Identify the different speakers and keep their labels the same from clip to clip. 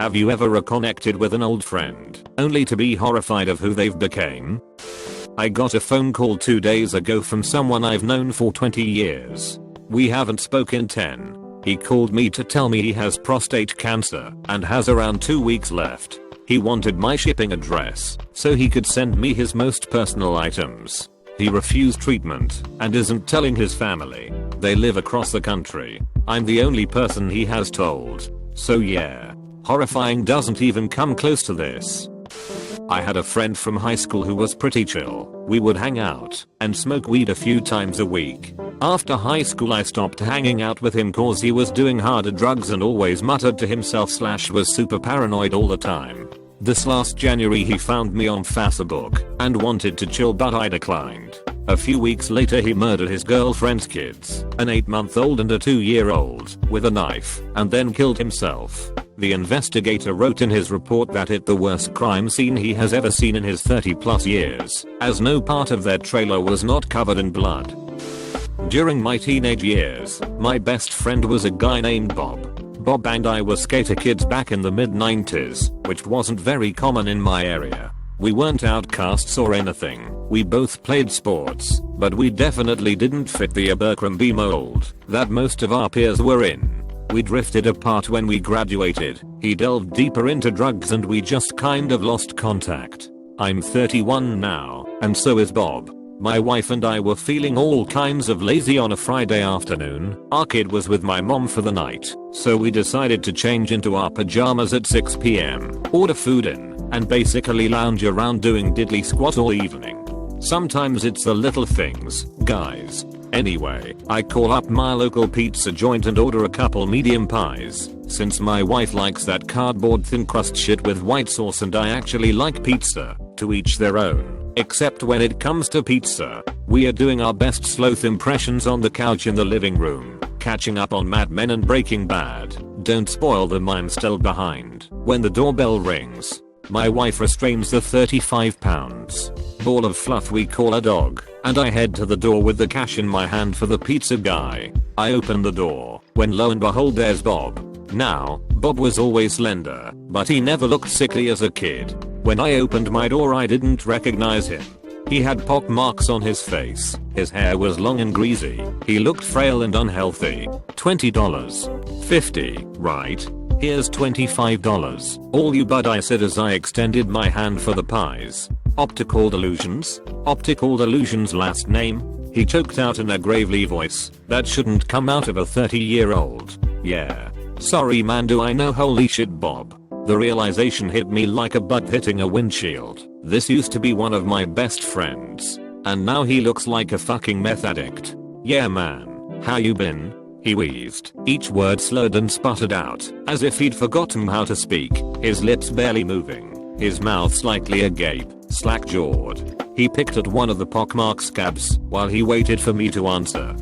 Speaker 1: Have you ever reconnected with an old friend, only to be horrified of who they've become? I got a phone call 2 days ago from someone I've known for 20 years. We haven't spoken 10. He called me to tell me he has prostate cancer and has around 2 weeks left. He wanted my shipping address so he could send me his most personal items. He refused treatment and isn't telling his family. They live across the country. I'm the only person he has told. So yeah, horrifying doesn't even come close to this. I had a friend from high school who was pretty chill. We would hang out and smoke weed a few times a week. After high school I stopped hanging out with him cause he was doing harder drugs and always muttered to himself / was super paranoid all the time. This last January he found me on Facebook and wanted to chill but I declined. A few weeks later he murdered his girlfriend's kids, an 8-month-old and a 2-year-old, with a knife and then killed himself. The investigator wrote in his report that it's the worst crime scene he has ever seen in his 30+ years, as no part of their trailer was not covered in blood. During my teenage years, my best friend was a guy named Bob. Bob and I were skater kids back in the mid-90s, which wasn't very common in my area. We weren't outcasts or anything. We both played sports, but we definitely didn't fit the Abercrombie mold that most of our peers were in. We drifted apart when we graduated. He delved deeper into drugs and we just kind of lost contact. I'm 31 now, and so is Bob. My wife and I were feeling all kinds of lazy on a Friday afternoon. Our kid was with my mom for the night, so we decided to change into our pajamas at 6 p.m, order food in, and basically lounge around doing diddly squat all evening. Sometimes it's the little things, guys. Anyway, I call up my local pizza joint and order a couple medium pies, since my wife likes that cardboard thin crust shit with white sauce and I actually like pizza. To each their own. Except when it comes to pizza, we are doing our best sloth impressions on the couch in the living room, catching up on Mad Men and Breaking Bad. Don't spoil them, I'm still behind. When the doorbell rings, my wife restrains the 35-pound ball of fluff we call a dog, and I head to the door with the cash in my hand for the pizza guy. I open the door, when lo and behold there's Bob. Now, Bob was always slender, but he never looked sickly as a kid. When I opened my door I didn't recognize him. He had pock marks on his face, his hair was long and greasy, he looked frail and unhealthy. $20. $50, right? Here's $25. All you bud, I said as I extended my hand for the pies. Optical delusions? Optical delusions last name? He choked out in a gravely voice that shouldn't come out of a 30-year-old. Yeah. Sorry man, do I know, holy shit Bob. The realization hit me like a butt hitting a windshield. This used to be one of my best friends. And now he looks like a fucking meth addict. Yeah man, how you been? He wheezed, each word slurred and sputtered out, as if he'd forgotten how to speak, his lips barely moving, his mouth slightly agape, slack-jawed. He picked at one of the pockmark scabs while he waited for me to answer.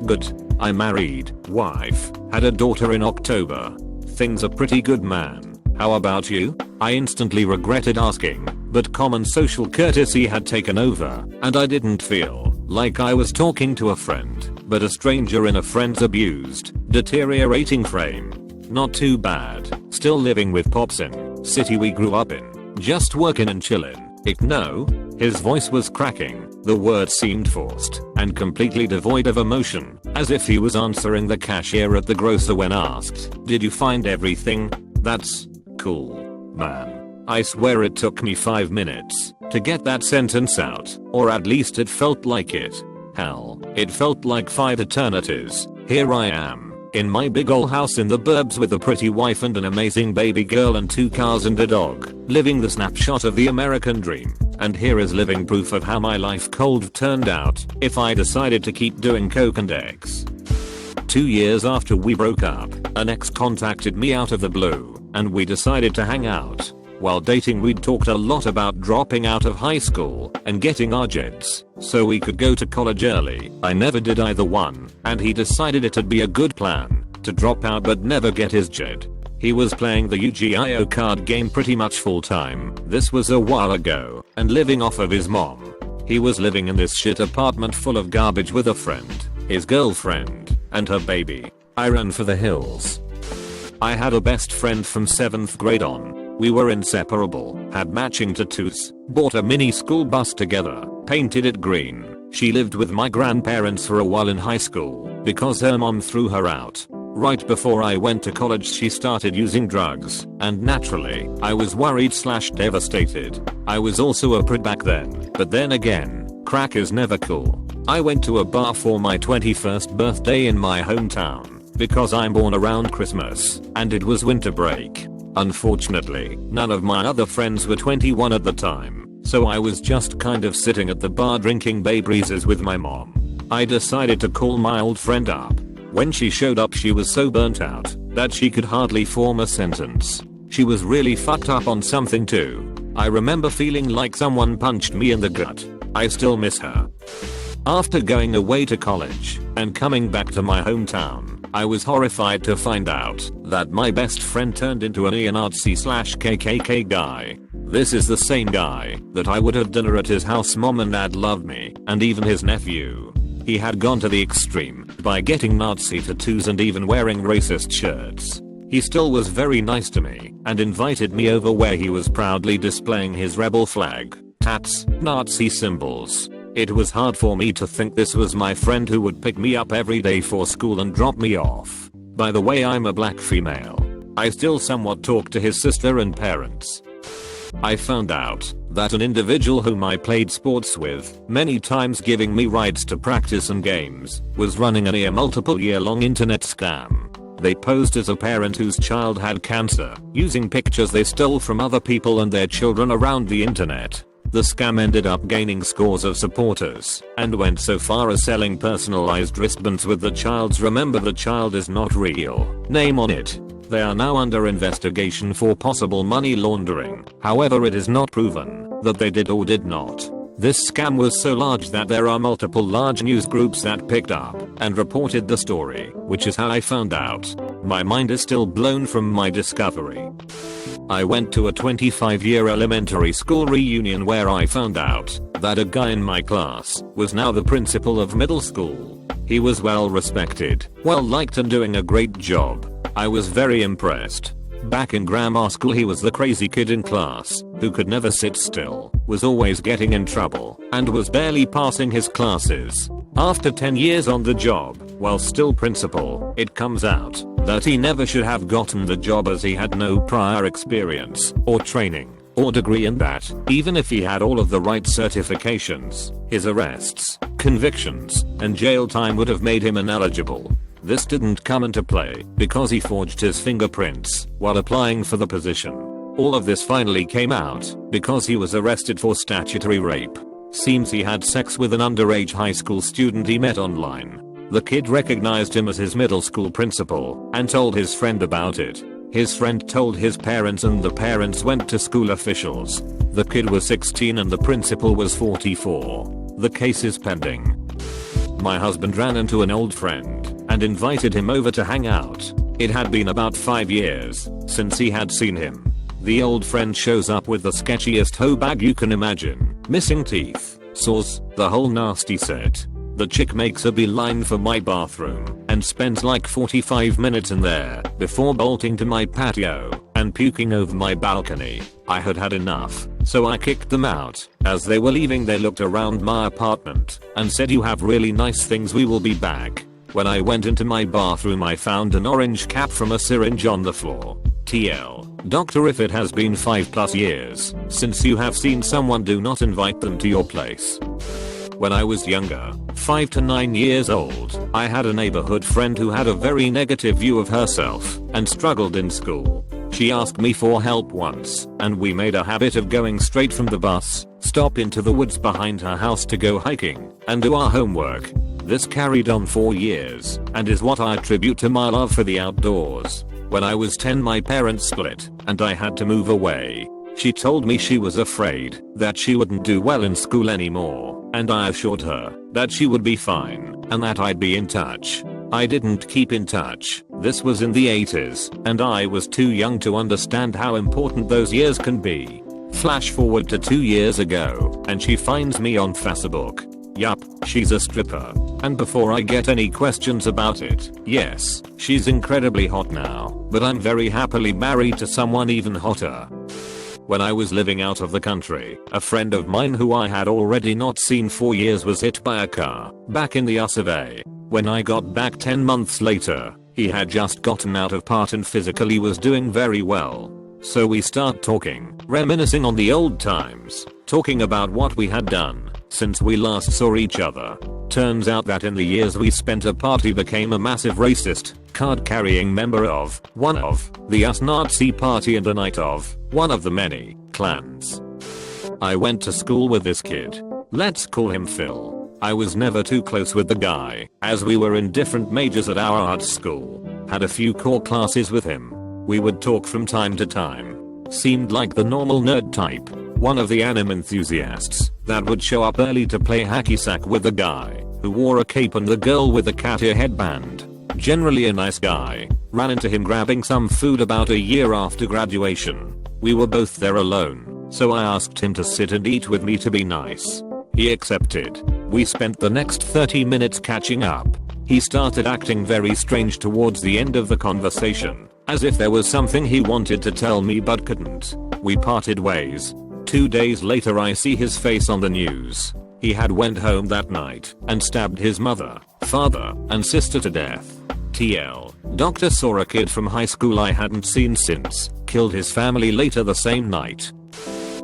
Speaker 1: Good. I'm married, wife, had a daughter in October. Things are pretty good man. How about you? I instantly regretted asking, but common social courtesy had taken over, and I didn't feel like I was talking to a friend, but a stranger in a friend's abused, deteriorating frame. Not too bad. Still living with pops in city we grew up in. Just working and chillin'. No. His voice was cracking. The words seemed forced and completely devoid of emotion, as if he was answering the cashier at the grocer when asked, "Did you find everything?" That's cool, man. I swear it took me 5 minutes to get that sentence out, or at least it felt like it. Hell, it felt like 5 eternities. Here I am, in my big ol' house in the burbs with a pretty wife and an amazing baby girl and 2 cars and a dog, living the snapshot of the American dream. And here is living proof of how my life cold turned out if I decided to keep doing coke and eggs. 2 years after we broke up, an ex contacted me out of the blue, and we decided to hang out. While dating we'd talked a lot about dropping out of high school and getting our jets so we could go to college early. I never did either one, and he decided it'd be a good plan to drop out but never get his jet. He was playing the Yu-Gi-Oh card game pretty much full time. This was a while ago, and living off of his mom. He was living in this shit apartment full of garbage with a friend, his girlfriend, and her baby. I ran for the hills. I had a best friend from 7th grade on. We were inseparable, had matching tattoos, bought a mini school bus together, painted it green. She lived with my grandparents for a while in high school because her mom threw her out. Right before I went to college she started using drugs, and naturally, I was worried/devastated. I was also a prude back then, but then again, crack is never cool. I went to a bar for my 21st birthday in my hometown because I'm born around Christmas, and it was winter break. Unfortunately, none of my other friends were 21 at the time, so I was just kind of sitting at the bar drinking Bay Breezes with my mom. I decided to call my old friend up. When she showed up she was so burnt out that she could hardly form a sentence. She was really fucked up on something too. I remember feeling like someone punched me in the gut. I still miss her. After going away to college and coming back to my hometown, I was horrified to find out that my best friend turned into a neo-Nazi/KKK guy. This is the same guy that I would have dinner at his house. Mom and dad loved me, and even his nephew. He had gone to the extreme by getting Nazi tattoos and even wearing racist shirts. He still was very nice to me and invited me over where he was proudly displaying his rebel flag, tats, Nazi symbols. It was hard for me to think this was my friend who would pick me up every day for school and drop me off. By the way, I'm a black female. I still somewhat talk to his sister and parents. I found out that an individual whom I played sports with, many times giving me rides to practice and games, was running a near multiple year-long internet scam. They posed as a parent whose child had cancer, using pictures they stole from other people and their children around the internet. The scam ended up gaining scores of supporters, and went so far as selling personalized wristbands with the child's "Remember the child is not real" name on it. They are now under investigation for possible money laundering. However, it is not proven that they did or did not. This scam was so large that there are multiple large news groups that picked up and reported the story, which is how I found out. My mind is still blown from my discovery. I went to a 25-year elementary school reunion where I found out that a guy in my class was now the principal of middle school. He was well respected, well liked, and doing a great job. I was very impressed. Back in grammar school he was the crazy kid in class who could never sit still, was always getting in trouble, and was barely passing his classes. After 10 years on the job, while still principal, it comes out that he never should have gotten the job as he had no prior experience or training or degree, and that even if he had all of the right certifications, his arrests, convictions, and jail time would have made him ineligible. This didn't come into play because he forged his fingerprints while applying for the position. All of this finally came out because he was arrested for statutory rape. Seems he had sex with an underage high school student he met online. The kid recognized him as his middle school principal and told his friend about it. His friend told his parents, and the parents went to school officials. The kid was 16 and the principal was 44. The case is pending. My husband ran into an old friend and invited him over to hang out. It had been about 5 years since he had seen him. The old friend shows up with the sketchiest hoe bag you can imagine. Missing teeth, saws, the whole nasty set. The chick makes a beeline for my bathroom and spends like 45 minutes in there before bolting to my patio and puking over my balcony. I had had enough, so I kicked them out. As they were leaving they looked around my apartment and said, "You have really nice things, we will be back." When I went into my bathroom I found an orange cap from a syringe on the floor. TL. Doctor, if it has been 5+ years since you have seen someone, do not invite them to your place. When I was younger, 5 to 9 years old, I had a neighborhood friend who had a very negative view of herself and struggled in school. She asked me for help once, and we made a habit of going straight from the bus stop into the woods behind her house to go hiking and do our homework. This carried on for years and is what I attribute to my love for the outdoors. When I was 10 my parents split and I had to move away. She told me she was afraid that she wouldn't do well in school anymore, and I assured her that she would be fine and that I'd be in touch. I didn't keep in touch. This was in the 80s, and I was too young to understand how important those years can be. Flash forward to 2 years ago, and she finds me on Facebook. Yup, she's a stripper. And before I get any questions about it, yes, she's incredibly hot now, but I'm very happily married to someone even hotter. When I was living out of the country, a friend of mine who I had already not seen for years was hit by a car, back in the US of A. When I got back 10 months later, he had just gotten out of part and physically was doing very well. So we start talking, reminiscing on the old times, talking about what we had done since we last saw each other. Turns out that in the years we spent apart he became a massive racist, card-carrying member of one of the US Nazi party and a knight of one of the many clans. I went to school with this kid. Let's call him Phil. I was never too close with the guy, as we were in different majors at our art school. Had a few core classes with him. We would talk from time to time. Seemed like the normal nerd type. One of the anime enthusiasts that would show up early to play hacky sack with the guy who wore a cape and the girl with the cat ear headband. Generally a nice guy. Ran into him grabbing some food about a year after graduation. We were both there alone, so I asked him to sit and eat with me to be nice. He accepted. We spent the next 30 minutes catching up. He started acting very strange towards the end of the conversation, as if there was something he wanted to tell me but couldn't. We parted ways. 2 days later I see his face on the news. He had went home that night and stabbed his mother, father, and sister to death. TL. Doctor saw a kid from high school I hadn't seen since, killed his family later the same night.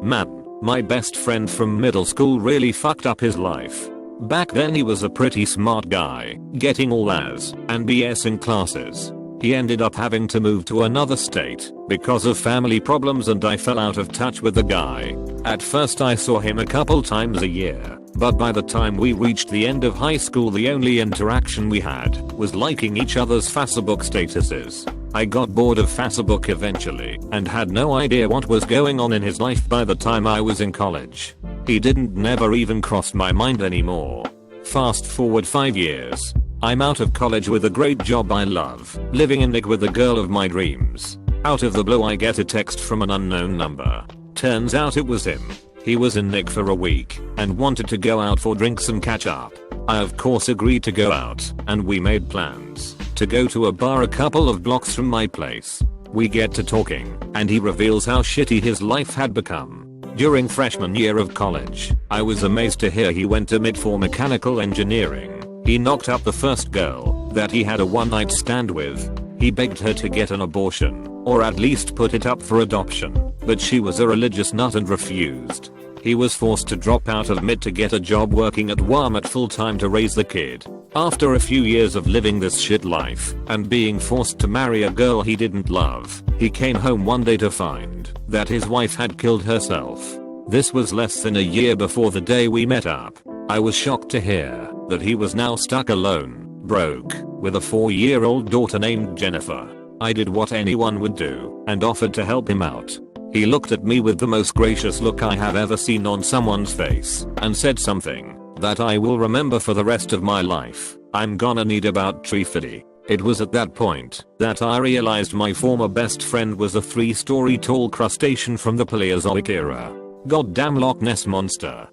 Speaker 1: Man, my best friend from middle school really fucked up his life. Back then he was a pretty smart guy, getting all A's and B's in classes. He ended up having to move to another state because of family problems and I fell out of touch with the guy. At first I saw him a couple times a year, but by the time we reached the end of high school the only interaction we had was liking each other's Facebook statuses. I got bored of Facebook eventually and had no idea what was going on in his life by the time I was in college. He didn't never even cross my mind anymore. Fast forward 5 years. I'm out of college with a great job I love, living in Nick with the girl of my dreams. Out of the blue I get a text from an unknown number. Turns out it was him. He was in Nick for a week and wanted to go out for drinks and catch up. I of course agreed to go out and we made plans to go to a bar a couple of blocks from my place. We get to talking and he reveals how shitty his life had become. During freshman year of college, I was amazed to hear he went to mid for mechanical engineering. He knocked up the first girl that he had a one-night stand with. He begged her to get an abortion, or at least put it up for adoption, but she was a religious nut and refused. He was forced to drop out of mid to get a job working at Walmart full-time to raise the kid. After a few years of living this shit life and being forced to marry a girl he didn't love, he came home one day to find that his wife had killed herself. This was less than a year before the day we met up. I was shocked to hear that he was now stuck alone, broke, with a 4-year-old daughter named Jennifer. I did what anyone would do and offered to help him out. He looked at me with the most gracious look I have ever seen on someone's face and said something that I will remember for the rest of my life. I'm gonna need about $350. It was at that point that I realized my former best friend was a 3-story tall crustacean from the Paleozoic era. Goddamn Loch Ness Monster.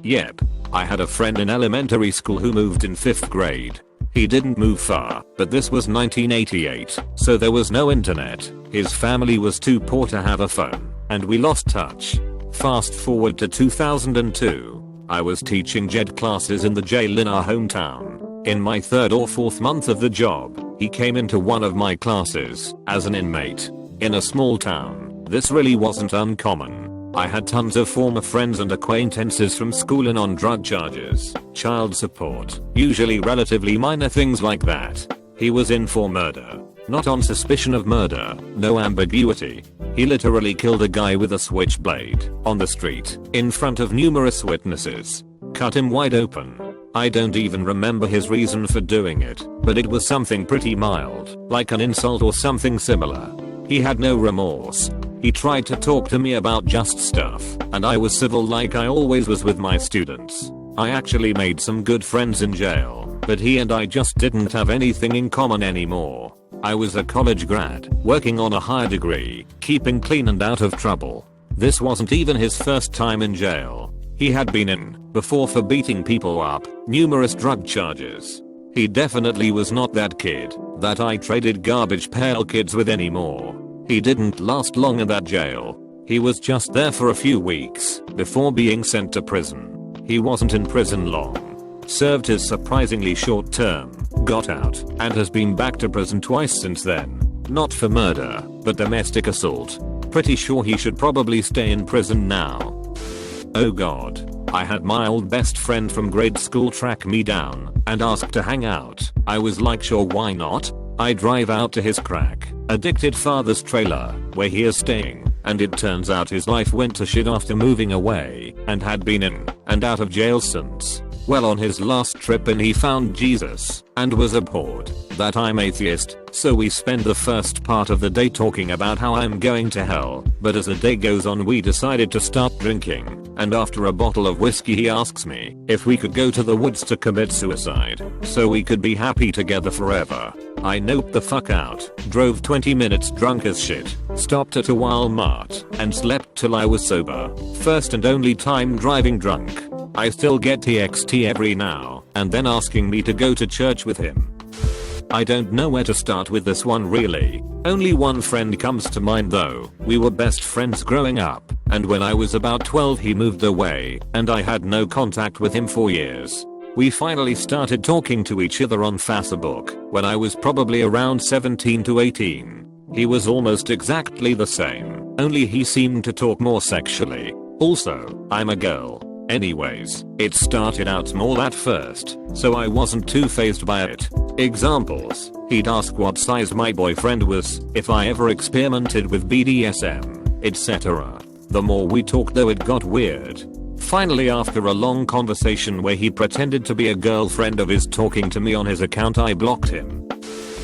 Speaker 1: Yep. I had a friend in elementary school who moved in 5th grade. He didn't move far, but this was 1988, so there was no internet. His family was too poor to have a phone, and we lost touch. Fast forward to 2002. I was teaching GED classes in the jail in our hometown. In my 3rd or 4th month of the job, he came into one of my classes as an inmate. In a small town, this really wasn't uncommon. I had tons of former friends and acquaintances from school in on drug charges, child support, usually relatively minor things like that. He was in for murder. Not on suspicion of murder, no ambiguity. He literally killed a guy with a switchblade on the street in front of numerous witnesses. Cut him wide open. I don't even remember his reason for doing it, but it was something pretty mild, like an insult or something similar. He had no remorse. He tried to talk to me about just stuff, and I was civil like I always was with my students. I actually made some good friends in jail, but he and I just didn't have anything in common anymore. I was a college grad, working on a higher degree, keeping clean and out of trouble. This wasn't even his first time in jail. He had been in before for beating people up, numerous drug charges. He definitely was not that kid that I traded garbage pail kids with anymore. He didn't last long in that jail. He was just there for a few weeks before being sent to prison. He wasn't in prison long. Served his surprisingly short term, got out, and has been back to prison twice since then. Not for murder, but domestic assault. Pretty sure he should probably stay in prison now. Oh god. I had my old best friend from grade school track me down and ask to hang out. I was like, sure, why not? I drive out to his crack addicted father's trailer where he is staying, and it turns out his life went to shit after moving away and had been in and out of jail since. Well, on his last trip in he found Jesus and was abhorred that I'm atheist, so we spend the first part of the day talking about how I'm going to hell, but as the day goes on we decided to start drinking, and after a bottle of whiskey he asks me if we could go to the woods to commit suicide so we could be happy together forever. I noped the fuck out, drove 20 minutes drunk as shit, stopped at a Walmart, and slept till I was sober. First and only time driving drunk. I still get TXT every now and then asking me to go to church with him. I don't know where to start with this one really. Only one friend comes to mind though. We were best friends growing up, and when I was about 12 he moved away, and I had no contact with him for years. We finally started talking to each other on Facebook when I was probably around 17 to 18. He was almost exactly the same, only he seemed to talk more sexually. Also, I'm a girl. Anyways, it started out small at first, so I wasn't too fazed by it. Examples: he'd ask what size my boyfriend was, if I ever experimented with BDSM, etc. The more we talked though it got weird. Finally, after a long conversation where he pretended to be a girlfriend of his talking to me on his account, I blocked him.